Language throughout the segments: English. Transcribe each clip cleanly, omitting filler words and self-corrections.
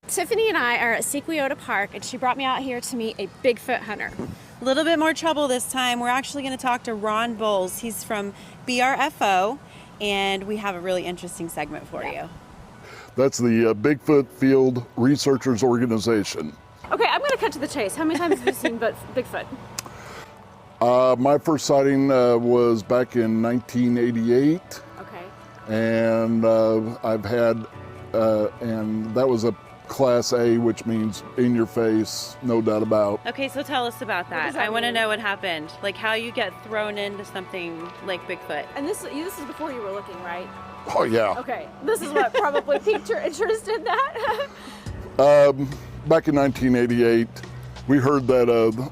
Tiffany and I are at Sequoia Park, and she brought me out here to meet a Bigfoot hunter. A little bit more trouble this time. We're actually going to talk to Ron Bowles. He's from BFRO, and we have a really interesting segment for you. That's the Bigfoot Field Researchers Organization. Okay, I'm going to cut to the chase. How many times have you seen Bigfoot? My first sighting was back in 1988. Okay. And I've had, and that was a Class A, which means in your face, no doubt about. Okay, so tell us about that. I want to know what happened, like how you get thrown into something like Bigfoot. And this is before you were looking, right? Oh yeah. Okay, this is what probably piqued your interest in that. Back in 1988, we heard that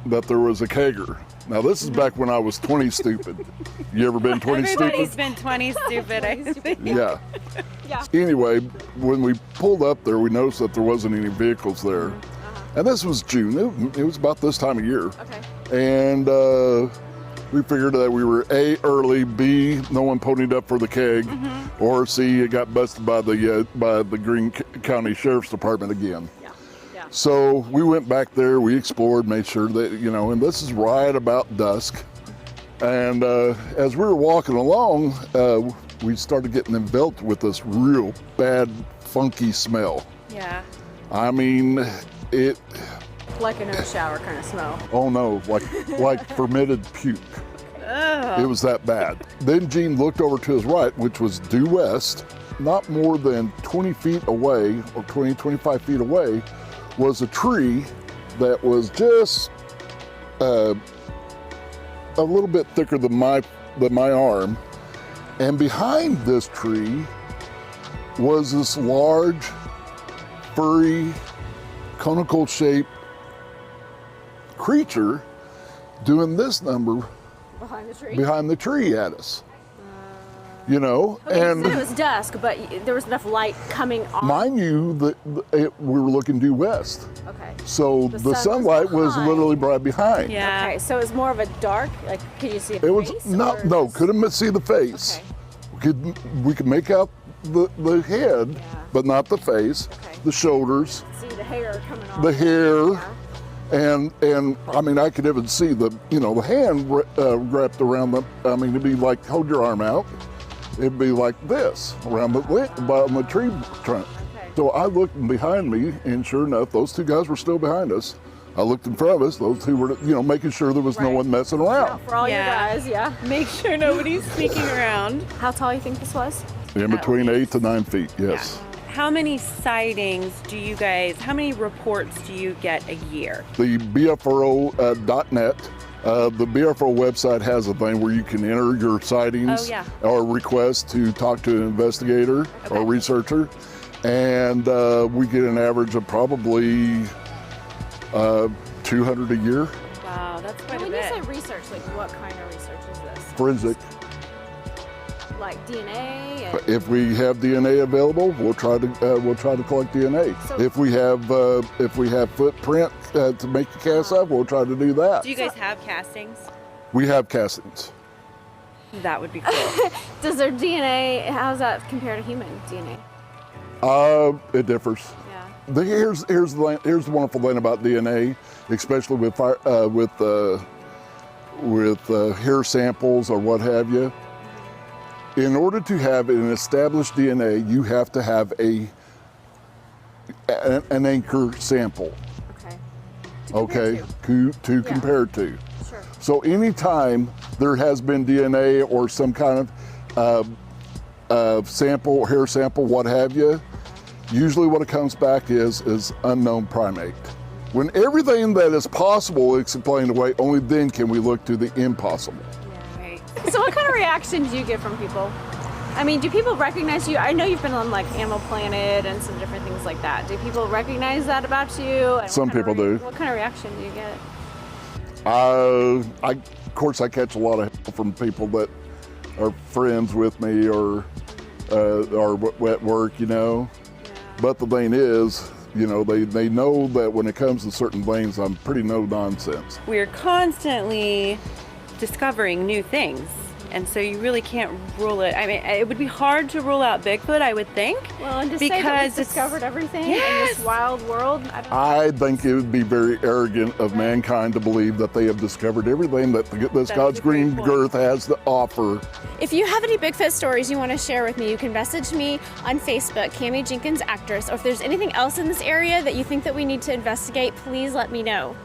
that there was a kegger. Now this is back when I was 20 stupid. You ever been 20 stupid? Everybody's been 20 stupid, I think. Yeah. Yeah. Anyway, when we pulled up there, we noticed that there wasn't any vehicles there. And this was June. It was about this time of year. Okay. And we figured that we were A, early, B, no one ponied up for the keg, or C, it got busted by the Greene County Sheriff's Department again. Yeah. So we went back there, we explored, made sure that, and this is right about dusk. And as we were walking along, we started getting enveloped with this real bad, funky smell. Yeah. I mean, it... Like a no shower kind of smell. Oh no, like fermented puke. Ugh. It was that bad. Then Gene looked over to his right, which was due west. Not more than 20 feet away, or 20, 25 feet away, was a tree that was just a little bit thicker than my arm. And behind this tree was this large, furry, conical shaped creature doing this number behind the tree at us. Okay, and so it was dusk, but there was enough light coming off. mind you that we were looking due west. Okay. So the sunlight was literally right behind. Yeah. Okay, so it was more of a dark, like, could you see a It was face? no, couldn't see the face. Okay. We could make out the head, but not the face, the shoulders, See the hair coming off. the hair, Yeah. and I mean, I could even see the hand wrapped around it'd be like, hold your arm out. It'd be like this around the tree trunk. Okay. So I looked behind me, and sure enough, those two guys were still behind us. I looked in front of us; those two were, making sure there was no one messing around. For all you guys, Make sure nobody's sneaking around. How tall do you think this was? In between 8 to 9 feet, yes. How many sightings how many reports do you get a year? The BFRO.net, the BFRO website has a thing where you can enter your sightings or request to talk to an investigator or researcher, and we get an average of probably 200 a year. Wow, that's quite a When bit. you say research, like what kind of research is this? Forensic. Like DNA? If we have DNA available, we'll try to collect DNA. So- if we have footprint to make the cast up, we'll try to do that. Do you guys have castings? We have castings. That would be cool. Does their DNA, how does that compare to human DNA? It differs. Yeah. Here's the wonderful thing about DNA, especially with hair samples or what have you. In order to have an established DNA, you have to have an anchor sample. Okay. To compare to. Sure. So anytime there has been DNA or some kind of sample, hair sample, what have you, usually what it comes back is unknown primate. When everything that is possible is explained away, only then can we look to the impossible. So what kind of reaction do you get from people? I mean, do people recognize you? I know you've been on like Animal Planet and some different things like that. Do people recognize that about you? And Some people do. What kind of reaction do you get? Of course, I catch a lot of help from people that are friends with me or at work, But the thing is, they know that when it comes to certain things, I'm pretty no nonsense. We're constantly discovering new things and so you really can't rule it. I mean, it would be hard to rule out Bigfoot, I would think. Well, and to say that we've discovered everything in this wild world, I think it would be very arrogant of mankind to believe that they have discovered everything that this God's green earth has to offer. If you have any Bigfoot stories you want to share with me, you can message me on Facebook, Cami Jenkins Actress, or if there's anything else in this area that you think that we need to investigate, please let me know.